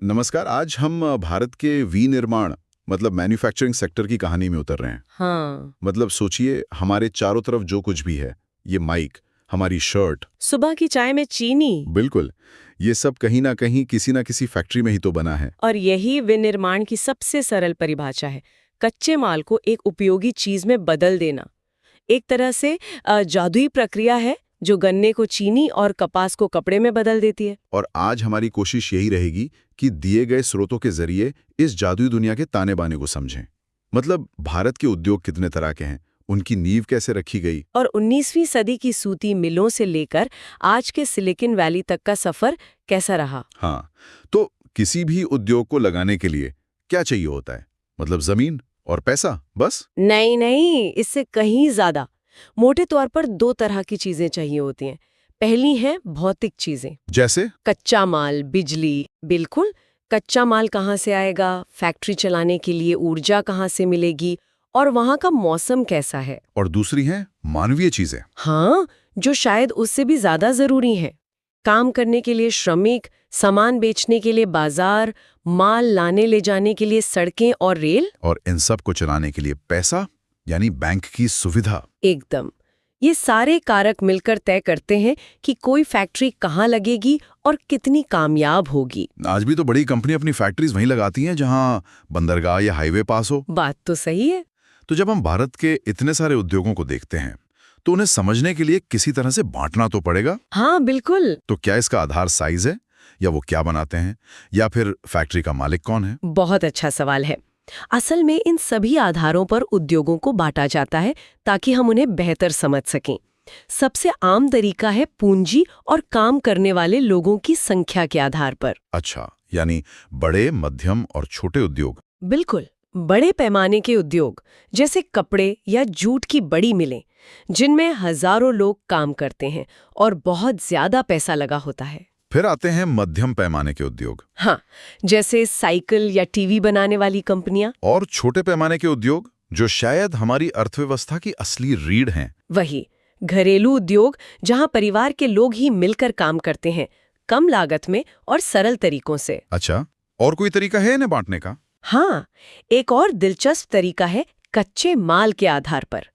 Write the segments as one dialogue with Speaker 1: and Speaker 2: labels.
Speaker 1: नमस्कार। आज हम भारत के विनिर्माण मतलब मैन्युफैक्चरिंग सेक्टर की कहानी में उतर रहे हैं।
Speaker 2: हाँ।
Speaker 1: मतलब सोचिए, हमारे चारों तरफ जो कुछ भी है, ये माइक, हमारी शर्ट,
Speaker 2: सुबह की चाय में चीनी।
Speaker 1: बिल्कुल, ये सब कहीं ना कहीं किसी ना किसी फैक्ट्री में ही तो बना है।
Speaker 2: और यही विनिर्माण की सबसे सरल परिभाषा है, कच्चे माल को एक उपयोगी चीज में बदल देना। एक तरह से जादुई प्रक्रिया है जो गन्ने को चीनी और कपास को कपड़े में बदल देती है।
Speaker 1: और आज हमारी कोशिश यही रहेगी कि दिए गए स्रोतों के जरिए इस जादुई दुनिया के ताने बाने को समझें। मतलब भारत के उद्योग कितने तरह के हैं, उनकी नींव कैसे रखी गई,
Speaker 2: और 19वीं सदी की सूती मिलों से लेकर आज के सिलिकॉन वैली तक का सफर कैसा रहा।
Speaker 1: हाँ, तो किसी भी उद्योग को लगाने के लिए क्या चाहिए होता है? मतलब जमीन और पैसा, बस?
Speaker 2: नहीं नहीं, इससे कहीं ज्यादा। मोटे तौर पर दो तरह की चीजें चाहिए होती हैं। पहली है भौतिक चीजें,
Speaker 1: जैसे?
Speaker 2: कच्चा माल, बिजली। बिल्कुल, कच्चा माल कहाँ से आएगा, फैक्ट्री चलाने के लिए ऊर्जा कहाँ से मिलेगी, और वहाँ का मौसम कैसा है।
Speaker 1: और दूसरी है मानवीय चीजें।
Speaker 2: हाँ, जो शायद उससे भी ज्यादा जरूरी है। काम करने के लिए श्रमिक, सामान बेचने के लिए बाजार, माल लाने ले जाने के लिए सड़कें और रेल।
Speaker 1: और इन सब को चलाने के लिए पैसा, यानी बैंक की सुविधा।
Speaker 2: एकदम। ये सारे कारक मिलकर तय करते हैं कि कोई फैक्ट्री कहाँ लगेगी और कितनी कामयाब होगी।
Speaker 1: आज भी तो बड़ी कंपनी अपनी फैक्ट्रीज वहीं लगाती हैं जहां बंदरगाह या हाईवे पास हो।
Speaker 2: बात तो सही है।
Speaker 1: तो जब हम भारत के इतने सारे उद्योगों को देखते हैं तो उन्हें समझने के लिए किसी तरह से बांटना तो पड़ेगा।
Speaker 2: हाँ बिल्कुल।
Speaker 1: तो क्या इसका आधार साइज है, या वो क्या बनाते हैं, या फिर फैक्ट्री का मालिक कौन है?
Speaker 2: बहुत अच्छा सवाल है। असल में इन सभी आधारों पर उद्योगों को बांटा जाता है ताकि हम उन्हें बेहतर समझ सकें। सबसे आम तरीका है पूंजी और काम करने वाले लोगों की संख्या के आधार पर।
Speaker 1: अच्छा, यानी बड़े, मध्यम और छोटे उद्योग।
Speaker 2: बिल्कुल। बड़े पैमाने के उद्योग जैसे कपड़े या जूट की बड़ी मिलें, जिनमें हजारों लोग काम करते हैं और बहुत ज्यादा पैसा लगा होता है।
Speaker 1: फिर आते हैं मध्यम पैमाने के उद्योग।
Speaker 2: हाँ, जैसे साइकिल या टीवी बनाने वाली कंपनियां।
Speaker 1: और छोटे पैमाने के उद्योग जो शायद हमारी अर्थव्यवस्था की असली रीढ़ हैं।
Speaker 2: वही घरेलू उद्योग जहां परिवार के लोग ही मिलकर काम करते हैं, कम लागत में और सरल तरीकों से।
Speaker 1: अच्छा, और कोई तरीका है इन्हें बांटने का?
Speaker 2: हाँ, एक और दिलचस्प तरीका है कच्चे माल के आधार पर।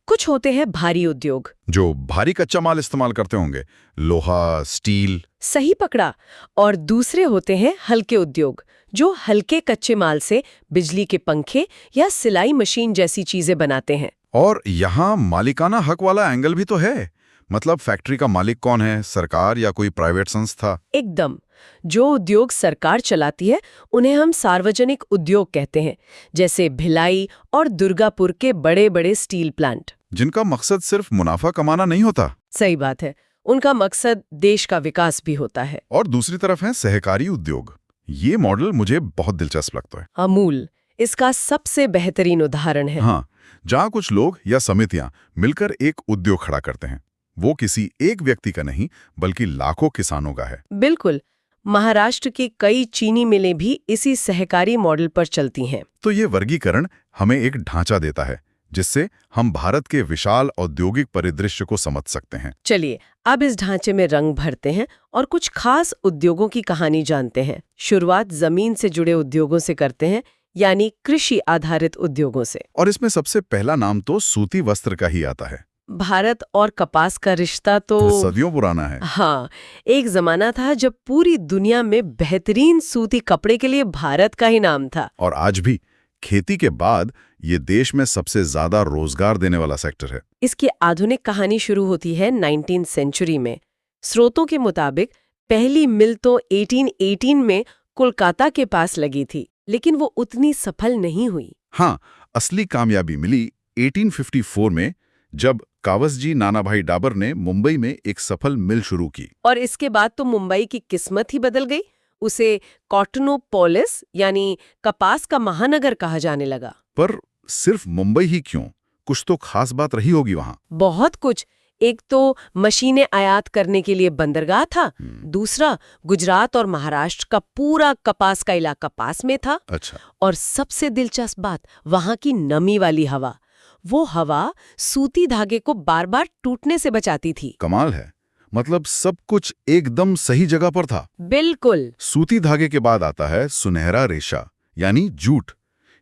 Speaker 2: कुछ होते हैं भारी उद्योग
Speaker 1: जो भारी कच्चा माल इस्तेमाल करते होंगे, लोहा, स्टील।
Speaker 2: सही पकड़ा। और दूसरे होते हैं हल्के उद्योग जो हल्के कच्चे माल से बिजली के पंखे या सिलाई मशीन जैसी चीजें बनाते हैं।
Speaker 1: और यहाँ मालिकाना हक वाला एंगल भी तो है। मतलब फैक्ट्री का मालिक कौन है, सरकार या कोई प्राइवेट संस्था?
Speaker 2: एकदम। जो उद्योग सरकार चलाती है उन्हें हम सार्वजनिक उद्योग कहते हैं, जैसे भिलाई और दुर्गापुर के बड़े बड़े स्टील प्लांट।
Speaker 1: जिनका मकसद सिर्फ मुनाफा कमाना नहीं होता।
Speaker 2: सही बात है, उनका मकसद देश का विकास भी होता है।
Speaker 1: और दूसरी तरफ है सहकारी उद्योग। ये मॉडल मुझे बहुत दिलचस्प लगता है।
Speaker 2: अमूल इसका सबसे बेहतरीन उदाहरण है।
Speaker 1: हाँ, जहाँ कुछ लोग या समितियां मिलकर एक उद्योग खड़ा करते हैं। वो किसी एक व्यक्ति का नहीं, बल्कि लाखों किसानों का है।
Speaker 2: बिल्कुल। महाराष्ट्र की कई चीनी मिलें भी इसी सहकारी मॉडल पर चलती हैं।
Speaker 1: तो ये वर्गीकरण हमें एक ढांचा देता है जिससे हम भारत के विशाल औद्योगिक परिदृश्य को समझ सकते हैं।
Speaker 2: चलिए अब इस ढांचे में रंग भरते हैं और कुछ खास उद्योगों की कहानी जानते हैं। शुरुआत जमीन से जुड़े उद्योगों से करते हैं, यानी कृषि आधारित उद्योगों से।
Speaker 1: और इसमें सबसे पहला नाम तो सूती वस्त्र का ही आता है।
Speaker 2: भारत और कपास का रिश्ता तो
Speaker 1: सदियों पुराना है।
Speaker 2: हाँ, एक जमाना था जब पूरी दुनिया में बेहतरीन सूती कपड़े के लिए भारत का ही नाम था।
Speaker 1: और आज भी खेती के बाद ये देश में सबसे ज्यादा रोजगार देने वाला सेक्टर है।
Speaker 2: इसकी आधुनिक कहानी शुरू होती है 19वीं सेंचुरी में। स्रोतों के मुताबिक पहली मिल तो 1818 में कोलकाता के पास लगी थी, लेकिन वो उतनी सफल नहीं हुई।
Speaker 1: हाँ, असली कामयाबी मिली 1854 में, जब कावसजी नानाभाई डाबर ने मुंबई में एक सफल मिल शुरू की।
Speaker 2: और इसके बाद तो मुंबई की किस्मत ही बदल गई। उसे कॉटनोपोलिस यानी कपास का महानगर कहा जाने लगा।
Speaker 1: पर सिर्फ मुंबई ही क्यों, कुछ तो खास बात रही होगी वहां।
Speaker 2: बहुत कुछ। एक तो मशीनें आयात करने के लिए बंदरगाह था। दूसरा, गुजरात और महाराष्ट्र का पूरा कपास का इलाका पास में था।
Speaker 1: अच्छा।
Speaker 2: और सबसे दिलचस्प बात, वहां की नमी वाली हवा। वो हवा सूती धागे को बार बार टूटने से बचाती थी।
Speaker 1: कमाल है। मतलब सब कुछ एकदम सही जगह पर था।
Speaker 2: बिल्कुल।
Speaker 1: सूती धागे के बाद आता है सुनहरा रेशा यानी जूट।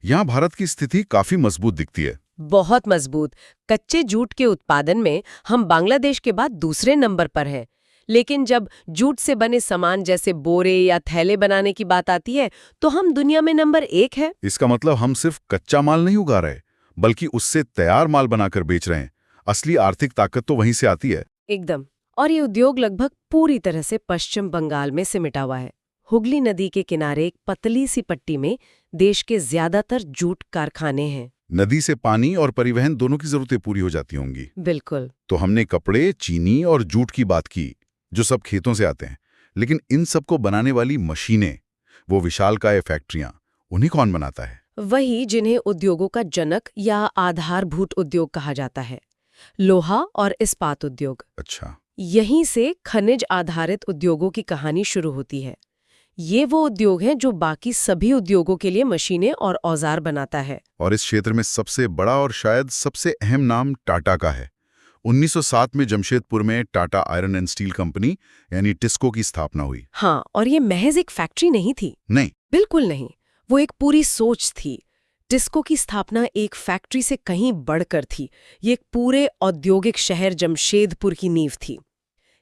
Speaker 1: यहाँ भारत की स्थिति काफी मजबूत दिखती है।
Speaker 2: बहुत मजबूत। कच्चे जूट के उत्पादन में हम बांग्लादेश के बाद दूसरे नंबर पर हैं। लेकिन जब जूट से बने सामान जैसे बोरे या थैले बनाने की बात आती है तो हम दुनिया में नंबर 1 है।
Speaker 1: इसका मतलब हम सिर्फ कच्चा माल नहीं उगा रहे, बल्कि उससे तैयार माल बनाकर बेच रहे हैं। असली आर्थिक ताकत तो वहीं से आती है।
Speaker 2: एकदम। और ये उद्योग लगभग पूरी तरह से पश्चिम बंगाल में सिमटा हुआ है। हुगली नदी के किनारे एक पतली सी पट्टी में देश के ज्यादातर जूट कारखाने हैं।
Speaker 1: नदी से पानी और परिवहन दोनों की जरूरतें पूरी हो जाती होंगी।
Speaker 2: बिल्कुल।
Speaker 1: तो हमने कपड़े, चीनी और जूट की बात की, जो सब खेतों से आते हैं। लेकिन इन सब को बनाने वाली मशीनें, वो विशालकाय फैक्ट्रियां, उन्हें कौन बनाता है?
Speaker 2: वही जिन्हें उद्योगों का जनक या आधारभूत उद्योग कहा जाता है, लोहा और इस्पात उद्योग।
Speaker 1: अच्छा।
Speaker 2: यहीं से खनिज आधारित उद्योगों की कहानी शुरू होती है। ये वो उद्योग हैं जो बाकी सभी उद्योगों के लिए मशीनें और औजार बनाता है।
Speaker 1: और इस क्षेत्र में सबसे बड़ा और शायद सबसे अहम नाम टाटा का है। 1907 में जमशेदपुर में Tata iron and steel company यानी टिस्को की स्थापना हुई।
Speaker 2: हाँ, और ये महज एक फैक्ट्री नहीं थी।
Speaker 1: नहीं,
Speaker 2: बिल्कुल नहीं। वो एक पूरी सोच थी। टिस्को की स्थापना एक फैक्ट्री से कहीं बढ़कर थी। ये एक पूरे औद्योगिक शहर जमशेदपुर की नींव थी।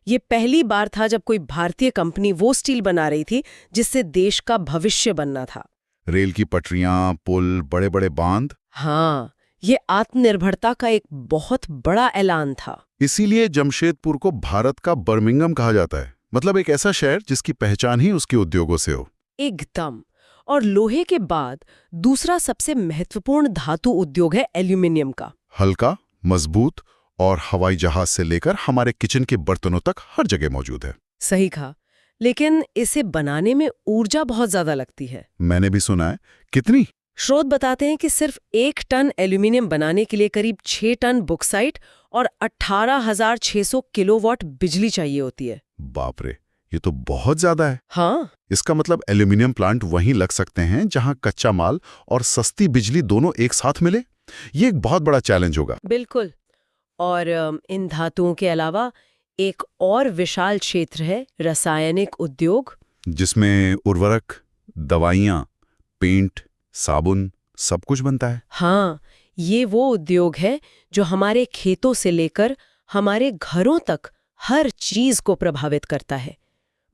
Speaker 2: ये पहली बार था जब कोई भारतीय कंपनी वो स्टील बना रही थी जिससे देश का भविष्य बनना था।
Speaker 1: रेल की पटरियां, पुल, बड़े बड़े बांध।
Speaker 2: हाँ, ये आत्मनिर्भरता का एक बहुत बड़ा ऐलान था।
Speaker 1: इसीलिए जमशेदपुर को भारत का बर्मिंघम कहा जाता है। मतलब एक ऐसा शहर जिसकी पहचान ही उसके उद्योगों से हो।
Speaker 2: एकदम। और लोहे के बाद दूसरा सबसे महत्वपूर्ण धातु उद्योग है एल्यूमिनियम का।
Speaker 1: हल्का, मजबूत और हवाई जहाज से लेकर हमारे किचन के बर्तनों तक हर जगह मौजूद है।
Speaker 2: सही कहा। लेकिन इसे बनाने में ऊर्जा बहुत ज्यादा लगती है।
Speaker 1: मैंने भी सुना है। कितनी?
Speaker 2: स्रोत बताते हैं कि सिर्फ 1 टन एल्यूमिनियम बनाने के लिए करीब 6 टन बॉक्साइट और 18,600 किलोवाट बिजली चाहिए होती है।
Speaker 1: बाप रे, ये तो बहुत ज्यादा है।
Speaker 2: हाँ।
Speaker 1: इसका मतलब एल्यूमिनियम प्लांट वहीं लग सकते हैं जहां कच्चा माल और सस्ती बिजली दोनों एक साथ मिले। ये एक बहुत बड़ा चैलेंज होगा।
Speaker 2: बिल्कुल। और इन धातुओं के अलावा एक और विशाल क्षेत्र है रासायनिक उद्योग,
Speaker 1: जिसमें उर्वरक, दवाइयाँ, पेंट, साबुन सब कुछ बनता है।
Speaker 2: हाँ, ये वो उद्योग है जो हमारे खेतों से लेकर हमारे घरों तक हर चीज को प्रभावित करता है।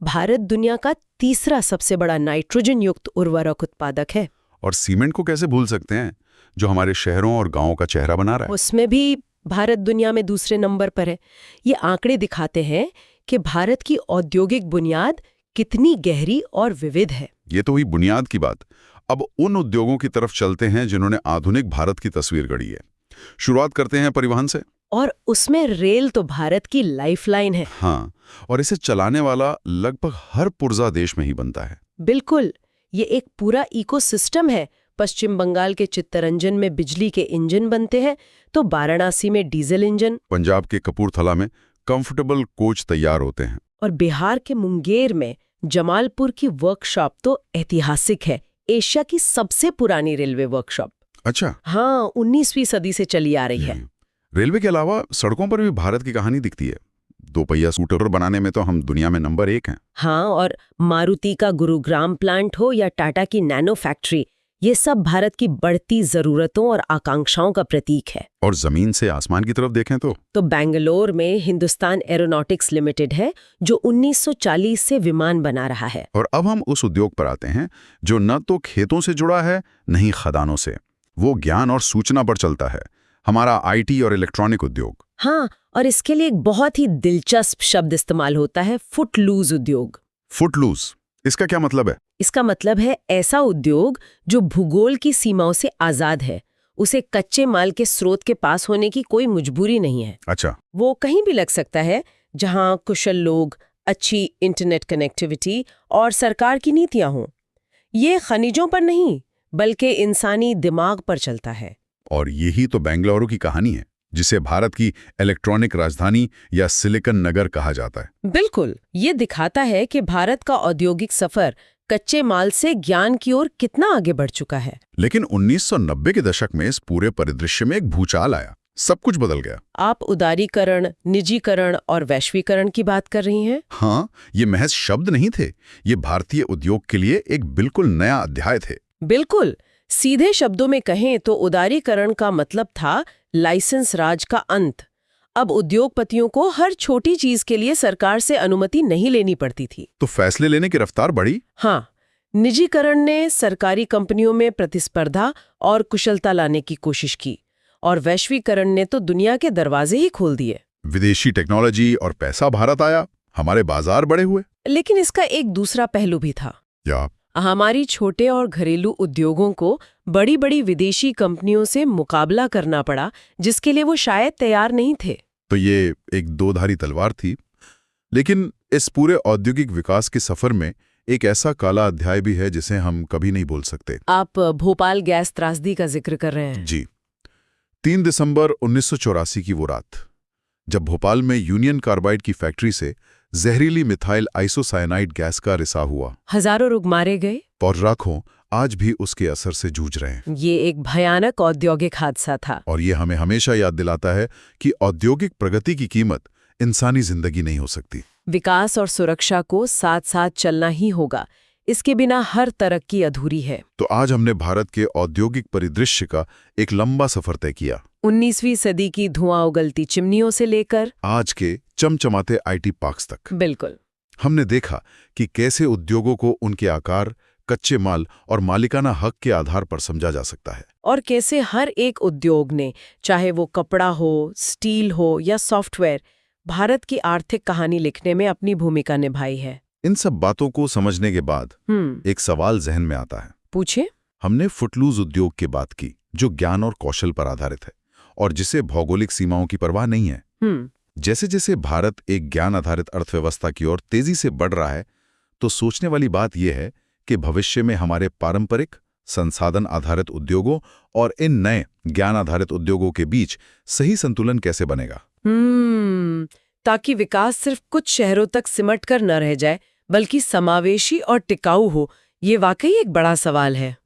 Speaker 2: भारत दुनिया का तीसरा सबसे बड़ा नाइट्रोजन युक्त उर्वरक उत्पादक है।
Speaker 1: और सीमेंट को कैसे भूल सकते हैं, जो हमारे शहरों और गांवों का चेहरा बना रहा है।
Speaker 2: उसमें भी भारत दुनिया में दूसरे नंबर पर है। ये आंकड़े दिखाते हैं कि भारत की औद्योगिक बुनियाद कितनी गहरी और विविध है।
Speaker 1: ये तो हुई बुनियाद की बात। अब उन उद्योगों की तरफ चलते हैं जिन्होंने आधुनिक भारत की तस्वीर गढ़ी है। शुरुआत करते हैं परिवहन से।
Speaker 2: और उसमें रेल तो भारत की लाइफलाइन है।
Speaker 1: हाँ, और इसे चलाने वाला लगभग हर पुर्जा देश में ही बनता है।
Speaker 2: बिल्कुल, ये एक पूरा इकोसिस्टम है। पश्चिम बंगाल के चित्तरंजन में बिजली के इंजन बनते हैं, तो वाराणसी में डीजल इंजन,
Speaker 1: पंजाब के कपूरथला में कंफर्टेबल कोच तैयार होते हैं,
Speaker 2: और बिहार के मुंगेर में जमालपुर की वर्कशॉप तो ऐतिहासिक है। एशिया की सबसे पुरानी रेलवे वर्कशॉप।
Speaker 1: अच्छा।
Speaker 2: हाँ, 19वीं सदी से चली आ रही है।
Speaker 1: रेलवे के अलावा सड़कों पर भी भारत की कहानी दिखती है। 2 पहिया स्कूटर बनाने में तो हम दुनिया में नंबर 1 हैं।
Speaker 2: हाँ, और मारुति का गुरुग्राम प्लांट हो या टाटा की नैनो फैक्ट्री, ये सब भारत की बढ़ती जरूरतों और आकांक्षाओं का प्रतीक है।
Speaker 1: और जमीन से आसमान की तरफ देखें तो
Speaker 2: बेंगलोर में हिंदुस्तान एरोनॉटिक्स लिमिटेड है, जो 1940 से विमान बना रहा है।
Speaker 1: और अब हम उस उद्योग पर आते हैं जो न तो खेतों से जुड़ा है, न ही खदानों से। वो ज्ञान और सूचना पर चलता है, हमारा IT और इलेक्ट्रॉनिक उद्योग।
Speaker 2: हाँ, और इसके लिए एक बहुत ही दिलचस्प शब्द इस्तेमाल होता है, फुटलूज उद्योग।
Speaker 1: फुटलूज, इसका क्या मतलब है?
Speaker 2: इसका मतलब है ऐसा उद्योग जो भूगोल की सीमाओं से आजाद है। उसे कच्चे माल के स्रोत के पास होने की कोई मजबूरी नहीं है।
Speaker 1: अच्छा।
Speaker 2: वो कहीं भी लग सकता है जहां कुशल लोग, अच्छी इंटरनेट कनेक्टिविटी और सरकार की नीतियां हों। ये खनिजों पर नहीं, बल्कि इंसानी दिमाग पर चलता है।
Speaker 1: और यही तो बेंगलुरु की कहानी है, जिसे भारत की इलेक्ट्रॉनिक राजधानी या सिलिकन नगर कहा जाता है।
Speaker 2: बिल्कुल, ये दिखाता है कि भारत का औद्योगिक सफर कच्चे माल से ज्ञान की ओर कितना आगे बढ़ चुका है।
Speaker 1: लेकिन 1990 के दशक में इस पूरे परिदृश्य में एक भूचाल आया। सब कुछ बदल गया।
Speaker 2: आप उदारीकरण, निजीकरण और वैश्वीकरण की बात कर रही हैं?
Speaker 1: हाँ, ये महज शब्द नहीं थे, ये भारतीय उद्योग के लिए एक बिल्कुल नया अध्याय थे।
Speaker 2: बिल्कुल। सीधे शब्दों में कहें तो उदारीकरण का मतलब था लाइसेंस राज का अंत। अब उद्योगपतियों को हर छोटी चीज के लिए सरकार से अनुमति नहीं लेनी पड़ती थी।
Speaker 1: तो फैसले लेने की रफ्तार बढ़ी।
Speaker 2: हाँ, निजीकरण ने सरकारी कंपनियों में प्रतिस्पर्धा और कुशलता लाने की कोशिश की, और वैश्वीकरण ने तो दुनिया के दरवाजे ही खोल दिए।
Speaker 1: विदेशी टेक्नोलॉजी और पैसा भारत आया, हमारे बाजार बड़े हुए।
Speaker 2: लेकिन इसका एक दूसरा पहलू भी था।
Speaker 1: या
Speaker 2: हमारी छोटे और घरेलू उद्योगों को बड़ी बड़ी विदेशी कंपनियों से मुकाबला करना पड़ा, जिसके लिए वो शायद तैयार नहीं थे।
Speaker 1: तो ये एक दोधारी तलवार थी। लेकिन इस पूरे औद्योगिक विकास के सफर में एक ऐसा काला अध्याय भी है जिसे हम कभी नहीं भूल सकते।
Speaker 2: आप भोपाल गैस त्रासदी का जिक्र कर रहे हैं?
Speaker 1: जी। 3 दिसंबर 1984 की वो रात, जब भोपाल में यूनियन कार्बाइड की फैक्ट्री से जहरीली मिथाइल आइसोसाइनाइड गैस का रिसाव हुआ।
Speaker 2: हजारों लोग मारे गए
Speaker 1: और लाखों आज भी उसके असर से जूझ रहे हैं।
Speaker 2: ये एक भयानक औद्योगिक हादसा था।
Speaker 1: और ये हमें हमेशा याद दिलाता है कि औद्योगिक प्रगति की कीमत इंसानी जिंदगी नहीं हो सकती।
Speaker 2: विकास और सुरक्षा को साथ साथ चलना ही होगा, इसके बिना हर तरक्की अधूरी है।
Speaker 1: तो आज हमने भारत के औद्योगिक परिदृश्य का एक लंबा सफर तय किया।
Speaker 2: 19वीं सदी की धुआं उगलती चिमनियों से लेकर
Speaker 1: आज के चमचमाते आईटी पार्क्स तक।
Speaker 2: बिल्कुल।
Speaker 1: हमने देखा कि कैसे उद्योगों को उनके आकार, कच्चे माल और मालिकाना हक के आधार पर समझा जा सकता है।
Speaker 2: और कैसे हर एक उद्योग ने, चाहे वो कपड़ा हो, स्टील हो या सॉफ्टवेयर, भारत की आर्थिक कहानी लिखने में अपनी भूमिका निभाई है।
Speaker 1: इन सब बातों को समझने के बाद एक सवाल जहन में आता है।
Speaker 2: पूछे।
Speaker 1: हमने फुटलूज उद्योग की बात की, जो ज्ञान और कौशल पर आधारित है और जिसे भौगोलिक सीमाओं की परवाह नहीं है। जैसे जैसे भारत एक ज्ञान आधारित अर्थव्यवस्था की ओर तेजी से बढ़ रहा है, तो सोचने वाली बात यह है कि भविष्य में हमारे पारंपरिक संसाधन आधारित उद्योगों और इन नए ज्ञान आधारित उद्योगों के बीच सही संतुलन कैसे बनेगा।
Speaker 2: ताकि विकास सिर्फ कुछ शहरों तक सिमट कर न रह जाए, बल्कि समावेशी और टिकाऊ हो। ये वाकई एक बड़ा सवाल है।